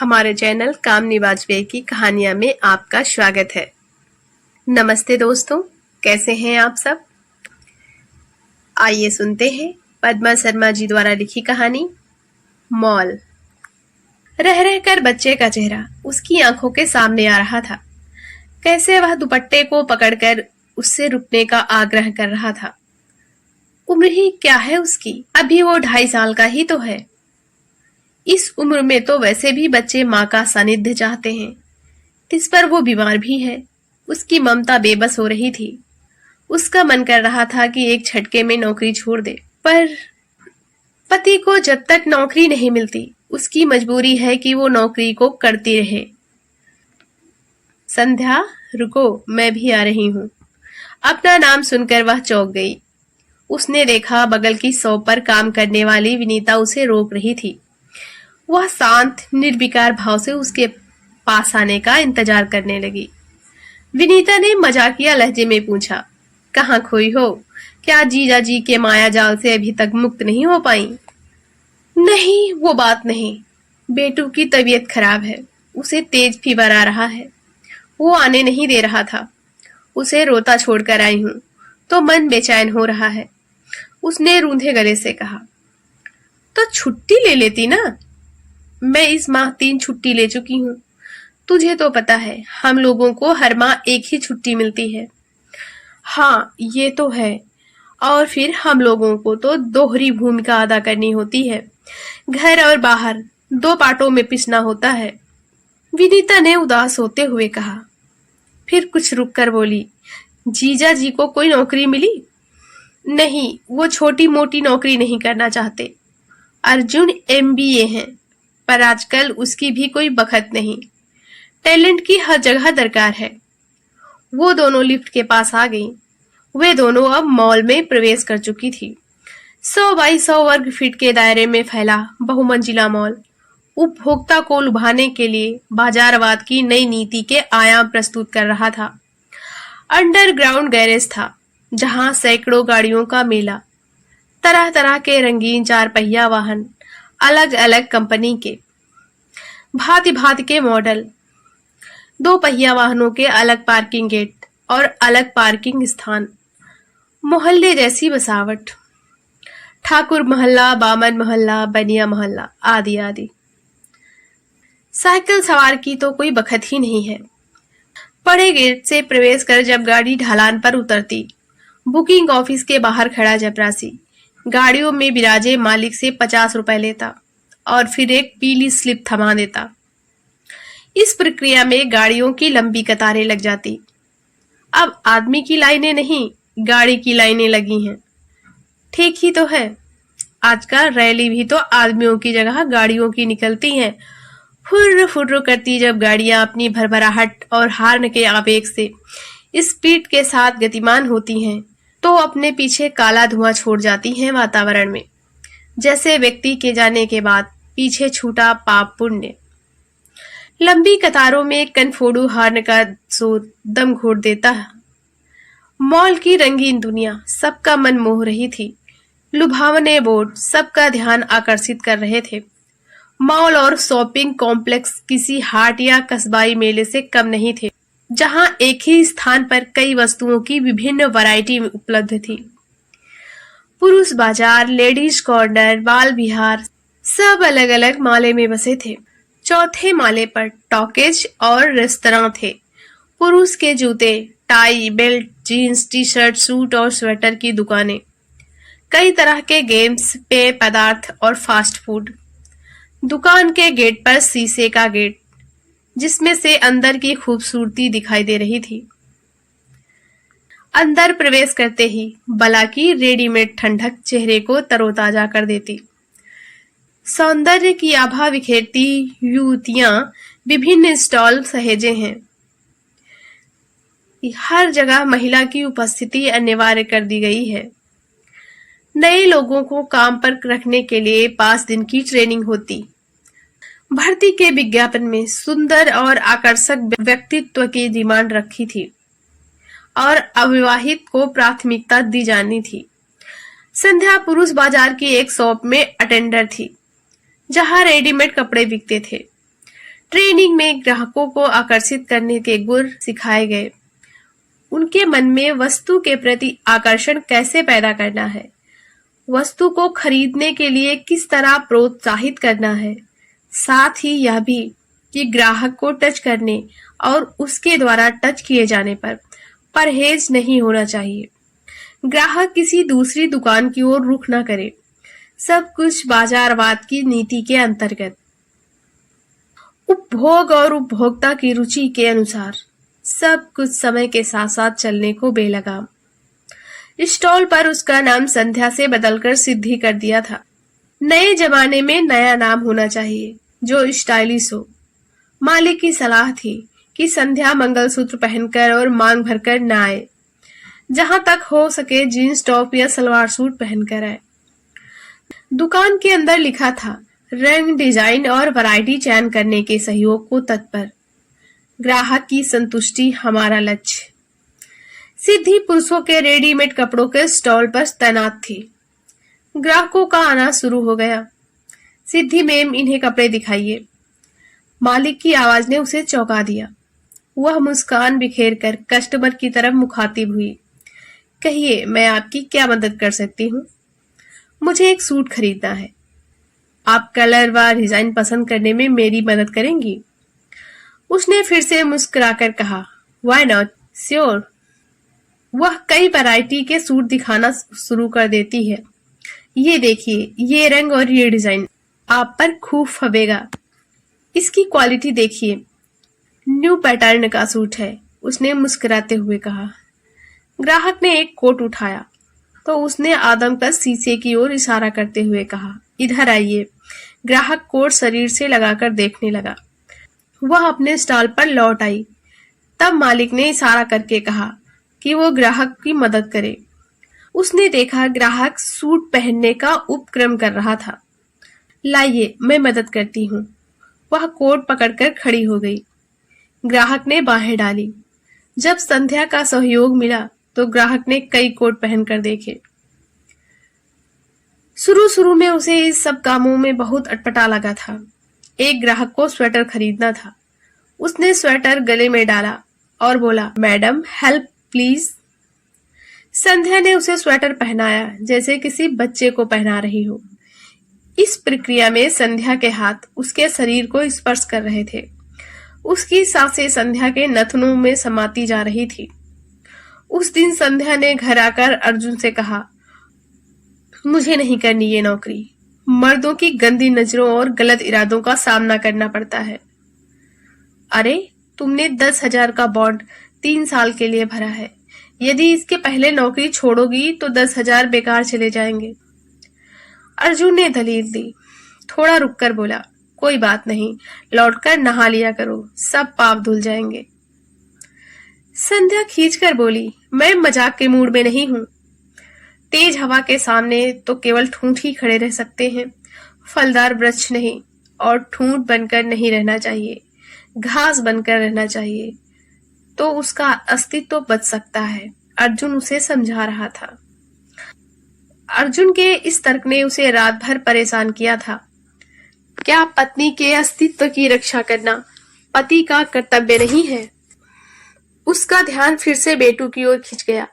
हमारे चैनल कामनी वाजपेयी की कहानियां में आपका स्वागत है। नमस्ते दोस्तों, कैसे हैं आप सब? आइए सुनते हैं पद्मा शर्मा जी द्वारा लिखी कहानी मॉल। रह रहकर बच्चे का चेहरा उसकी आंखों के सामने आ रहा था। कैसे वह दुपट्टे को पकड़कर उससे रुकने का आग्रह कर रहा था। उम्र ही क्या है उसकी, अभी वो 2.5 साल का ही तो है। इस उम्र में तो वैसे भी बच्चे माँ का सानिध्य चाहते हैं। इस पर वो बीमार भी है। उसकी ममता बेबस हो रही थी। उसका मन कर रहा था कि एक झटके में नौकरी छोड़ दे, पर पति को जब तक नौकरी नहीं मिलती उसकी मजबूरी है कि वो नौकरी को करती रहे। संध्या, रुको, मैं भी आ रही हूँ। अपना नाम सुनकर वह चौंक गई। उसने देखा बगल की शॉप पर काम करने वाली विनीता उसे रोक रही थी। वह शांत निर्विकार भाव से उसके पास आने का इंतजार करने लगी। विनीता ने मजाकिया लहजे में पूछा, कहाँ खोई हो? क्या जीजा जी के माया जाल से अभी तक मुक्त नहीं हो पाई? नहीं, वो बात नहीं। बेटू की तबीयत खराब है, उसे तेज फीवर आ रहा है। वो आने नहीं दे रहा था। उसे रोता छोड़कर आई हूँ तो मन बेचैन हो रहा है, उसने रूंधे गले से कहा। तो छुट्टी ले लेती ना। मैं इस माह 3 छुट्टी ले चुकी हूँ। तुझे तो पता है हम लोगों को हर माह एक ही छुट्टी मिलती है। हाँ, ये तो है। और फिर हम लोगों को तो दोहरी भूमिका अदा करनी होती है। घर और बाहर 2 पार्टों में पिसना होता है। विनीता ने उदास होते हुए कहा। फिर कुछ रुक कर बोली, जीजा जी को कोई नौकरी मिली? नहीं, वो छोटी मोटी नौकरी नहीं करना चाहते। अर्जुन MBA हैं, पर आजकल उसकी भी कोई बखत नहीं। टैलेंट की हर जगह दरकार है। वो दोनों लिफ्ट के पास आ गईं। वे दोनों अब मॉल में प्रवेश कर चुकी थी। 100 बाई 100 वर्ग फीट के दायरे में फैला बहुमंजिला मॉल उपभोक्ता को लुभाने के लिए बाजारवाद की नई नीति के आयाम प्रस्तुत कर रहा था। अंडरग्राउंड गैरेज था, जहां सैकड़ों गाड़ियों का मेला, तरह तरह के रंगीन 4 पहिया वाहन, अलग अलग कंपनी के, भांति भांति के मॉडल, 2 पहिया वाहनों के अलग पार्किंग गेट और अलग पार्किंग स्थान, मोहल्ले जैसी बसावट, ठाकुर मोहल्ला, बामन मोहल्ला, बनिया मोहल्ला, आदि आदि। साइकिल सवार की तो कोई बखत ही नहीं है। बड़े गेट से प्रवेश कर जब गाड़ी ढलान पर उतरती, बुकिंग ऑफिस के बाहर खड़ा चपरासी गाड़ियों में बिराजे मालिक से 50 रुपए लेता और फिर एक पीली स्लिप थमा देता। इस प्रक्रिया में गाड़ियों की लंबी कतारें लग जाती। अब आदमी की लाइनें नहीं, गाड़ी की लाइनें लगी हैं। ठीक ही तो है। आजकल रैली भी तो आदमियों की जगह गाड़ियों की निकलती हैं। फुर्र फुर्र करती जब गाड़ियां अपनी भरभराहट और हार्न के आवेग से स्पीड के साथ गतिमान होती हैं, तो अपने पीछे काला धुआं छोड़ जाती हैं वातावरण में, जैसे व्यक्ति के जाने के बाद पीछे छूटा पाप पुण्य। लंबी कतारों में कनफोड़ू हार्न का शोर दम घोट देता है। मॉल की रंगीन दुनिया सबका मन मोह रही थी। लुभावने बोर्ड सबका ध्यान आकर्षित कर रहे थे। मॉल और शॉपिंग कॉम्प्लेक्स किसी हाट या कस्बाई मेले से कम नहीं थे, जहां एक ही स्थान पर कई वस्तुओं की विभिन्न वैरायटी उपलब्ध थी। पुरुष बाजार, लेडीज कॉर्नर, बाल विहार सब अलग अलग माले में बसे थे। चौथे माले पर टॉकेज और रेस्तरां थे। पुरुष के जूते, tie, belt, jeans, T shirt, suit और स्वेटर की दुकानें, कई तरह के गेम्स, पेय पदार्थ और फास्ट फूड। दुकान के गेट पर शीशे का गेट, जिसमें से अंदर की खूबसूरती दिखाई दे रही थी। अंदर प्रवेश करते ही बला की रेडीमेड ठंडक चेहरे को तरोताजा कर देती। सौंदर्य की आभा बिखेरती युवतियां विभिन्न स्टॉल सहेजे हैं। हर जगह महिला की उपस्थिति अनिवार्य कर दी गई है। नए लोगों को काम पर रखने के लिए 5 दिन की ट्रेनिंग होती। भर्ती के विज्ञापन में सुंदर और आकर्षक व्यक्तित्व की डिमांड रखी थी और अविवाहित को प्राथमिकता दी जानी थी। संध्या पुरुष बाजार की एक शॉप में अटेंडर थी, जहां रेडीमेड कपड़े बिकते थे। ट्रेनिंग में ग्राहकों को आकर्षित करने के गुर सिखाए गए। उनके मन में वस्तु के प्रति आकर्षण कैसे पैदा करना है, वस्तु को खरीदने के लिए किस तरह प्रोत्साहित करना है, साथ ही यह भी कि ग्राहक को टच करने और उसके द्वारा टच किए जाने पर परहेज नहीं होना चाहिए। ग्राहक किसी दूसरी दुकान की ओर रुख न करे। सब कुछ बाजारवाद की नीति के अंतर्गत, उपभोग और उपभोक्ता की रुचि के अनुसार सब कुछ समय के साथ साथ चलने को बेलगाम। स्टॉल पर उसका नाम संध्या से बदलकर सिद्धि कर दिया था। नए जमाने में नया नाम होना चाहिए जो स्टाइलिश हो। मालिक की सलाह थी कि संध्या मंगलसूत्र पहनकर और मांग भरकर न आए, जहां तक हो सके जींस टॉप या सलवार सूट पहनकर आए। दुकान के अंदर लिखा था, रंग, डिजाइन और वैरायटी चयन करने के सहयोग को तत्पर। ग्राहक की संतुष्टि हमारा लक्ष्य। सिद्धि पुरुषों के रेडीमेड कपड़ों के स्टॉल पर तैनात थी। ग्राहकों का आना शुरू हो गया। सिद्धि मैम, इन्हें कपड़े दिखाइए। मालिक की आवाज ने उसे चौंका दिया। वह मुस्कान बिखेर कर कस्टमर की तरफ मुखातिब हुई। कहिए, मैं आपकी क्या मदद कर सकती हूँ? मुझे एक सूट खरीदना है। आप कलर व डिजाइन पसंद करने में मेरी मदद करेंगी? उसने फिर से मुस्कुराकर कहा, व्हाई नॉट, श्योर। वह कई वैरायटी के सूट दिखाना शुरू कर देती है। ये देखिए, ये रंग और ये डिजाइन आप पर खूब फबेगा। इसकी क्वालिटी देखिए, न्यू पैटर्न का सूट है, उसने मुस्कुराते हुए कहा। ग्राहक ने एक कोट उठाया तो उसने आदम का शीशे की ओर इशारा करते हुए कहा, इधर आइए। ग्राहक कोट शरीर से लगाकर देखने लगा। वह अपने स्टॉल पर लौट आई। तब मालिक ने इशारा करके कहा कि वो ग्राहक की मदद करे। उसने देखा ग्राहक सूट पहनने का उपक्रम कर रहा था। लाइए, मैं मदद करती हूँ। वह कोट पकड़कर खड़ी हो गई। ग्राहक ने बाहें डाली। जब संध्या का सहयोग मिला तो ग्राहक ने कई कोट पहनकर देखे। शुरू शुरू में उसे इस सब कामों में बहुत अटपटा लगा था। एक ग्राहक को स्वेटर खरीदना था। उसने स्वेटर गले में डाला और बोला, मैडम हेल्प प्लीज। संध्या ने उसे स्वेटर पहनाया जैसे किसी बच्चे को पहना रही हो। इस प्रक्रिया में संध्या के हाथ उसके शरीर को स्पर्श कर रहे थे। उसकी सांसें संध्या के नथनों में समाती जा रही थी। उस दिन संध्या ने घर आकर अर्जुन से कहा, मुझे नहीं करनी ये नौकरी। मर्दों की गंदी नजरों और गलत इरादों का सामना करना पड़ता है। अरे, तुमने 10,000 का बॉन्ड 3 साल के लिए भरा है। यदि इसके पहले नौकरी छोड़ोगी तो 10,000 बेकार चले जाएंगे। अर्जुन ने दलील दी। थोड़ा रुककर बोला, कोई बात नहीं, लौटकर नहा लिया करो, सब पाप धुल जाएंगे। संध्या खींचकर बोली, मैं मजाक के मूड में नहीं हूं। तेज हवा के सामने तो केवल ठूंठ ही खड़े रह सकते हैं, फलदार वृक्ष नहीं। और ठूंठ बनकर नहीं रहना चाहिए, घास बनकर रहना चाहिए, तो उसका अस्तित्व तो बच सकता है। अर्जुन उसे समझा रहा था। अर्जुन के इस तर्क ने उसे रात भर परेशान किया था। क्या पत्नी के अस्तित्व की रक्षा करना पति का कर्तव्य नहीं है? उसका ध्यान फिर से बेटू की ओर खिंच गया।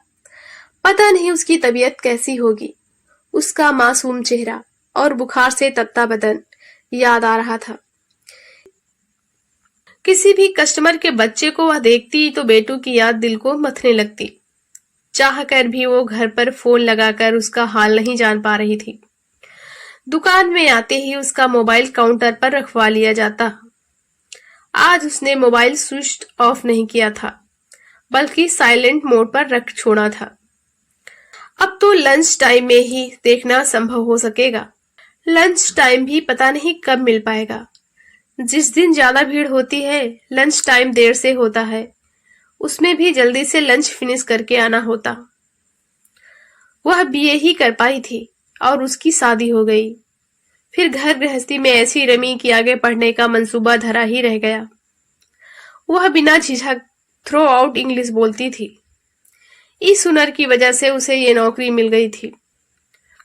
पता नहीं उसकी तबीयत कैसी होगी। उसका मासूम चेहरा और बुखार से तत्ता बदन याद आ रहा था। किसी भी कस्टमर के बच्चे को वह देखती तो बेटू की याद दिल को मथने लगती। चाहकर भी वो घर पर फोन लगाकर उसका हाल नहीं जान पा रही थी। दुकान में आते ही उसका मोबाइल काउंटर पर रखवा लिया जाता। आज उसने मोबाइल स्विच ऑफ नहीं किया था, बल्कि साइलेंट मोड पर रख छोड़ा था। अब तो लंच टाइम में ही देखना संभव हो सकेगा। लंच टाइम भी पता नहीं कब मिल पाएगा। जिस दिन ज्यादा भीड़ होती है, लंच टाइम देर से होता है, उसमें भी जल्दी से लंच फिनिश करके आना होता। वह बीए ही कर पाई थी और उसकी शादी हो गई। फिर घर गृहस्थी में ऐसी रमी कि आगे पढ़ने का मंसूबा धरा ही रह गया। वह बिना झिझक थ्रो आउट इंग्लिश बोलती थी। इस हुनर की वजह से उसे ये नौकरी मिल गई थी।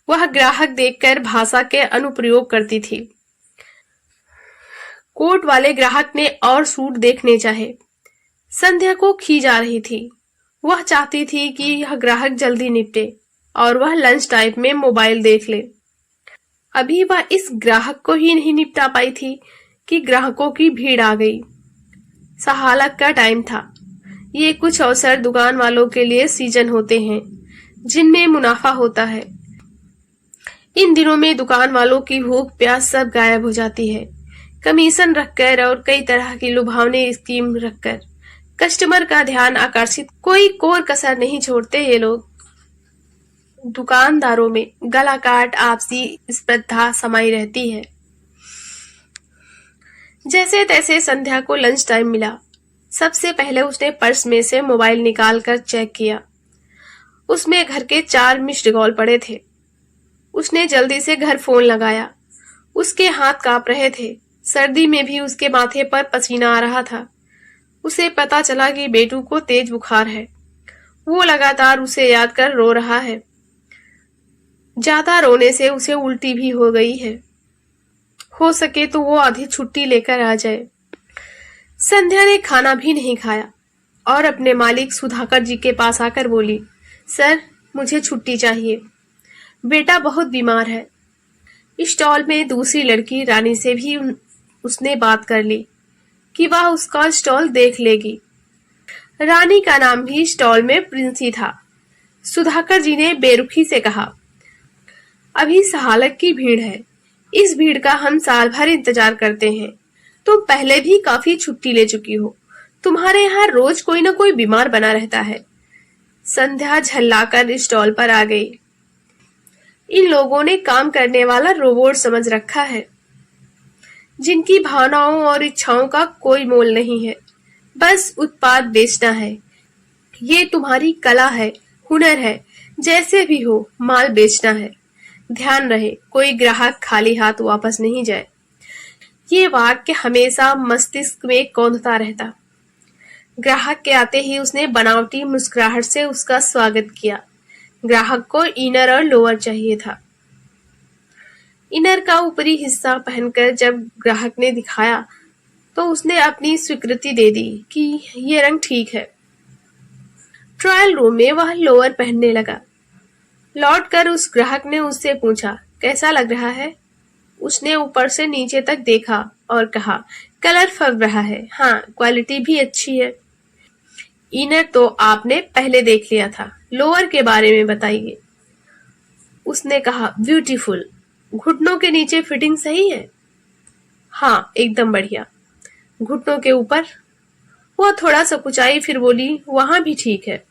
वह ग्राहक देखकर भाषा के अनुप्रयोग करती थी। कोट वाले ग्राहक ने और सूट देखने चाहे। संध्या को खींच आ रही थी। वह चाहती थी कि यह ग्राहक जल्दी निपटे और वह लंच टाइम में मोबाइल देख ले। अभी वह इस ग्राहक को ही नहीं निपटा पाई थी कि ग्राहकों की भीड़ आ गई। सहालक का टाइम था। ये कुछ अवसर दुकान वालों के लिए सीजन होते हैं जिनमें मुनाफा होता है। इन दिनों में दुकान वालों की भूख प्यास सब गायब हो जाती है। कमीशन रखकर और कई तरह की लुभावनी स्कीम रखकर कस्टमर का ध्यान आकर्षित कोई कोर कसर नहीं छोड़ते ये लोग। दुकानदारों में गला काट आपसी स्पर्धा समाई रहती है। जैसे तैसे संध्या को लंच टाइम मिला। सबसे पहले उसने पर्स में से मोबाइल निकालकर चेक किया। उसमें घर के 4 मिस्ड कॉल पड़े थे। उसने जल्दी से घर फोन लगाया। उसके हाथ कांप रहे थे। सर्दी में भी उसके माथे पर पसीना आ रहा था। उसे पता चला कि बेटू को तेज बुखार है। वो लगातार उसे याद कर रो रहा है। ज्यादा रोने से उसे उल्टी भी हो गई है। हो सके तो वो आधी छुट्टी लेकर आ जाए। संध्या ने खाना भी नहीं खाया और अपने मालिक सुधाकर जी के पास आकर बोली, सर मुझे छुट्टी चाहिए, बेटा बहुत बीमार है। स्टॉल में दूसरी लड़की रानी से भी उसने बात कर ली कि वह उसका स्टॉल देख लेगी। रानी का नाम भी स्टॉल में प्रिंसी था। सुधाकर जी ने बेरुखी से कहा, अभी सहालक की भीड़ है। इस भीड़ का हम साल भर इंतजार करते हैं। तुम पहले भी काफी छुट्टी ले चुकी हो। तुम्हारे यहाँ रोज कोई ना कोई बीमार बना रहता है। संध्या झल्लाकर स्टॉल पर आ गई। इन लोगों ने काम करने वाला रोबोट समझ रखा है, जिनकी भावनाओं और इच्छाओं का कोई मोल नहीं है। बस उत्पाद बेचना है। ये तुम्हारी कला है, हुनर है, जैसे भी हो माल बेचना है। ध्यान रहे कोई ग्राहक खाली हाथ वापस नहीं जाए। ये वाक्य हमेशा मस्तिष्क में कौंधता रहता। ग्राहक के आते ही उसने बनावटी मुस्कुराहट से उसका स्वागत किया। ग्राहक को इनर और लोअर चाहिए था। इनर का ऊपरी हिस्सा पहनकर जब ग्राहक ने दिखाया तो उसने अपनी स्वीकृति दे दी कि ये रंग ठीक है। ट्रायल रूम में वह लोअर पहनने लगा। लौटकर उस ग्राहक ने उससे पूछा, कैसा लग रहा है? उसने ऊपर से नीचे तक देखा और कहा, कलर फब रहा है। हाँ, क्वालिटी भी अच्छी है। इनर तो आपने पहले देख लिया था, लोअर के बारे में बताइए। उसने कहा, ब्यूटीफुल। घुटनों के नीचे फिटिंग सही है? हाँ, एकदम बढ़िया। घुटनों के ऊपर? वह थोड़ा सा कुचाई, फिर बोली, वहां भी ठीक है।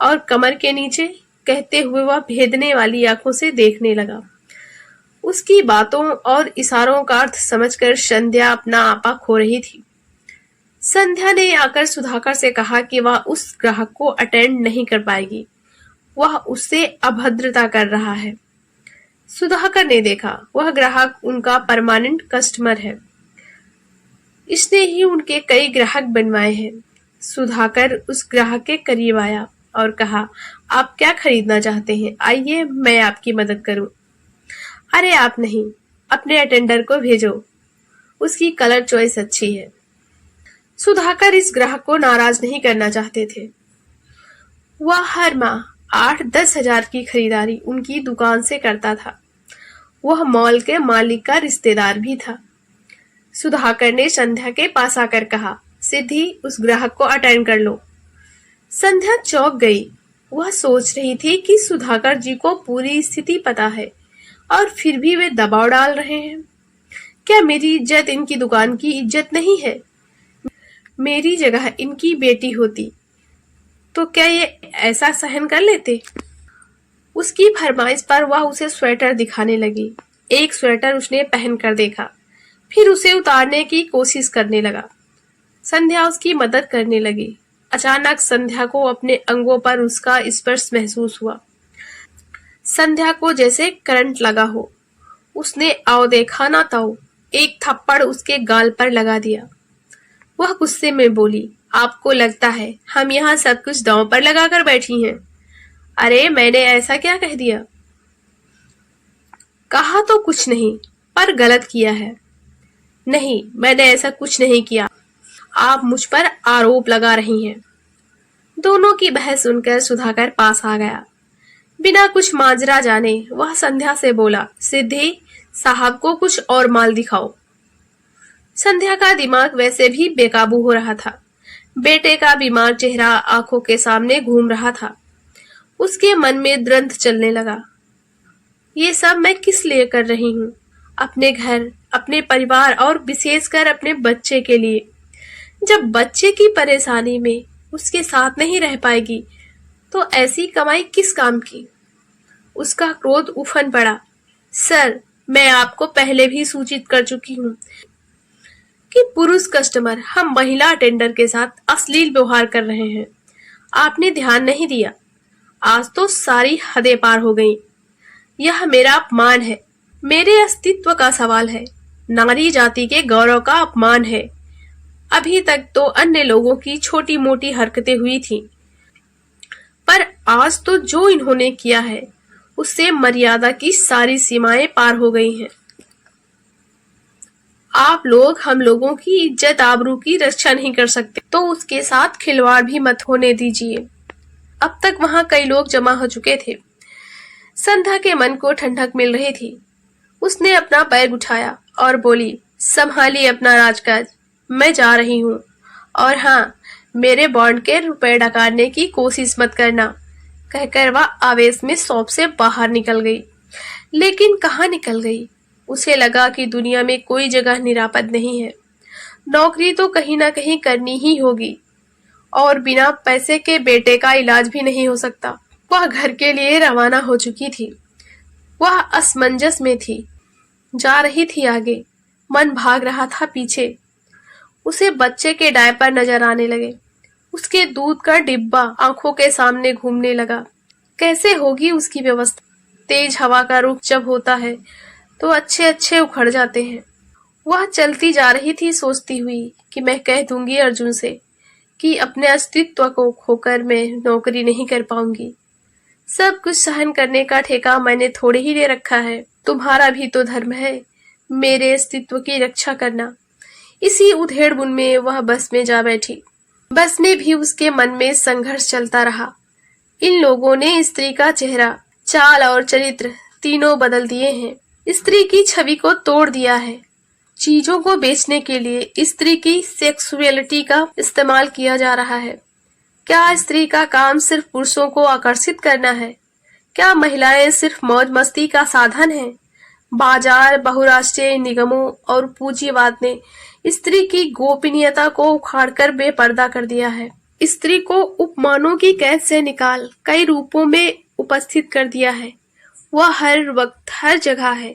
और कमर के नीचे? कहते हुए वह भेदने वाली आंखों से देखने लगा। उसकी बातों और इशारों का अर्थ समझकर संध्या अपना आपा खो रही थी। संध्या ने आकर सुधाकर से कहा कि वह उस ग्राहक को अटेंड नहीं कर पाएगी। वह उससे अभद्रता कर रहा है। सुधाकर ने देखा, वह ग्राहक उनका परमानेंट कस्टमर है। इसने ही उनके कई ग्राहक बनवाए हैं। सुधाकर उस ग्राहक के करीब आया और कहा, आप क्या खरीदना चाहते हैं? आइए मैं आपकी मदद करूं। अरे आप नहीं, अपने अटेंडर को भेजो, उसकी कलर चॉइस अच्छी है। सुधाकर इस ग्राहक को नाराज नहीं करना चाहते थे। वह हर माह 8-10 हजार की खरीदारी उनकी दुकान से करता था। वह मॉल के मालिक का रिश्तेदार भी था। सुधाकर ने संध्या के पास आकर कहा, सिद्धि उस ग्राहक को अटेंड कर लो। संध्या चौंक गई। वह सोच रही थी कि सुधाकर जी को पूरी स्थिति पता है और फिर भी वे दबाव डाल रहे हैं। क्या मेरी इज्जत इनकी दुकान की इज्जत नहीं है? मेरी जगह इनकी बेटी होती तो क्या ये ऐसा सहन कर लेते? उसकी फरमाइश पर वह उसे स्वेटर दिखाने लगी। एक स्वेटर उसने पहन कर देखा, फिर उसे उतारने की कोशिश करने लगा। संध्या उसकी मदद करने लगी। अचानक संध्या को अपने अंगों पर उसका स्पर्श महसूस हुआ। संध्या को जैसे करंट लगा हो। उसने आओ देखा ना ताओ एक थप्पड़ उसके गाल पर लगा दिया। वह गुस्से में बोली, आपको लगता है हम यहाँ सब कुछ दांव पर लगाकर बैठी हैं? अरे मैंने ऐसा क्या कह दिया? कहा तो कुछ नहीं, पर गलत किया है। नहीं, मैंने ऐसा कुछ नहीं किया। आप मुझ पर आरोप लगा रही हैं। दोनों की बहस सुनकर सुधाकर पास आ गया। बिना कुछ माजरा जाने वह संध्या से बोला, सिद्धि, साहब को कुछ और माल दिखाओ। संध्या का दिमाग वैसे भी बेकाबू हो रहा था। बेटे का बीमार चेहरा आंखों के सामने घूम रहा था। उसके मन में द्वंद चलने लगा। ये सब मैं किस लिए कर रही हूँ? अपने घर, अपने परिवार और विशेषकर अपने बच्चे के लिए। जब बच्चे की परेशानी में उसके साथ नहीं रह पाएगी तो ऐसी कमाई किस काम की? उसका क्रोध उफन पड़ा। सर, मैं आपको पहले भी सूचित कर चुकी हूँ कि पुरुष कस्टमर हम महिला अटेंडर के साथ अश्लील व्यवहार कर रहे हैं। आपने ध्यान नहीं दिया। आज तो सारी हदें पार हो गईं। यह मेरा अपमान है, मेरे अस्तित्व का सवाल है, नारी जाति के गौरव का अपमान है। अभी तक तो अन्य लोगों की छोटी मोटी हरकतें हुई थी, पर आज तो जो इन्होंने किया है उससे मर्यादा की सारी सीमाएं पार हो गई हैं। आप लोग हम लोगों की इज्जत आबरू की रक्षा नहीं कर सकते तो उसके साथ खिलवाड़ भी मत होने दीजिए। अब तक वहां कई लोग जमा हो चुके थे। संध्या के मन को ठंडक मिल रही थी। उसने अपना बैग उठाया और बोली, संभालिए अपना राजकाज, मैं जा रही हूँ। और हाँ, मेरे बॉन्ड के रुपए डकारने की कोशिश मत करना। कहकर वह आवेश में शॉप से बाहर निकल गई। लेकिन कहाँ निकल गई? उसे लगा कि दुनिया में कोई जगह निरापद नहीं है। नौकरी तो कहीं ना कहीं करनी ही होगी और बिना पैसे के बेटे का इलाज भी नहीं हो सकता। वह घर के लिए रवाना हो चुकी थी। वह असमंजस में थी। जा रही थी आगे, मन भाग रहा था पीछे। उसे बच्चे के डायपर नजर आने लगे। उसके दूध का डिब्बा आंखों के सामने घूमने लगा। कैसे होगी उसकी व्यवस्था? तेज हवा का रुख जब होता है तो अच्छे अच्छे उखड़ जाते हैं। वह चलती जा रही थी सोचती हुई कि मैं कह दूंगी अर्जुन से कि अपने अस्तित्व को खोकर मैं नौकरी नहीं कर पाऊंगी। सब कुछ सहन करने का ठेका मैंने थोड़े ही ले रखा है। तुम्हारा भी तो धर्म है मेरे अस्तित्व की रक्षा करना। इसी उधेड़-बुन में वह बस में जा बैठी। बस में भी उसके मन में संघर्ष चलता रहा। इन लोगों ने स्त्री का चेहरा, चाल और चरित्र तीनों बदल दिए हैं। स्त्री की छवि को तोड़ दिया है। चीजों को बेचने के लिए स्त्री की सेक्सुअलिटी का इस्तेमाल किया जा रहा है। क्या स्त्री का काम सिर्फ पुरुषों को आकर्षित करना है? क्या महिलाएं सिर्फ मौज मस्ती का साधन है? बाजार, बहुराष्ट्रीय निगमों और पूंजीवाद ने स्त्री की गोपनीयता को उखाड़कर बेपर्दा कर दिया है। स्त्री को उपमानों की कैद से निकाल कई रूपों में उपस्थित कर दिया है। वह हर वक्त हर जगह है।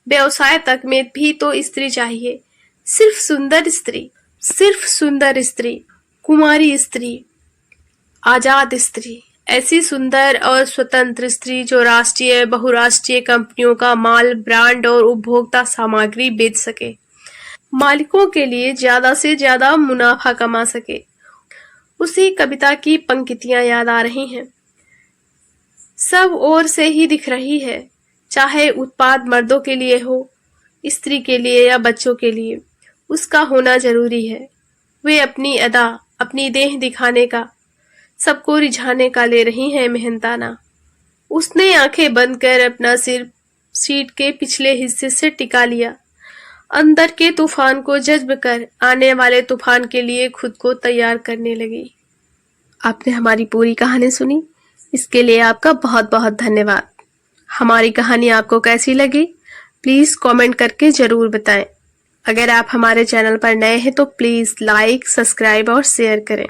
व्यवसाय तक में भी तो स्त्री चाहिए। सिर्फ सुंदर स्त्री, कुमारी स्त्री, आजाद स्त्री, ऐसी सुंदर और स्वतंत्र स्त्री जो राष्ट्रीय बहुराष्ट्रीय कंपनियों का माल, ब्रांड और उपभोक्ता सामग्री बेच सके, मालिकों के लिए ज्यादा से ज्यादा मुनाफा कमा सके। उसी कविता की पंक्तियां याद आ रही हैं। सब ओर से ही दिख रही है, चाहे उत्पाद मर्दों के लिए हो, स्त्री के लिए या बच्चों के लिए, उसका होना जरूरी है। वे अपनी अदा, अपनी देह दिखाने का, सबको रिझाने का ले रही हैं मेहनताना। उसने आंखें बंद कर अपना सिर सीट के पिछले हिस्से से टिका लिया। अंदर के तूफान को जज्ब कर आने वाले तूफान के लिए खुद को तैयार करने लगी। आपने हमारी पूरी कहानी सुनी, इसके लिए आपका बहुत बहुत धन्यवाद। हमारी कहानी आपको कैसी लगी प्लीज कमेंट करके जरूर बताएं। अगर आप हमारे चैनल पर नए हैं तो प्लीज लाइक, सब्सक्राइब और शेयर करें।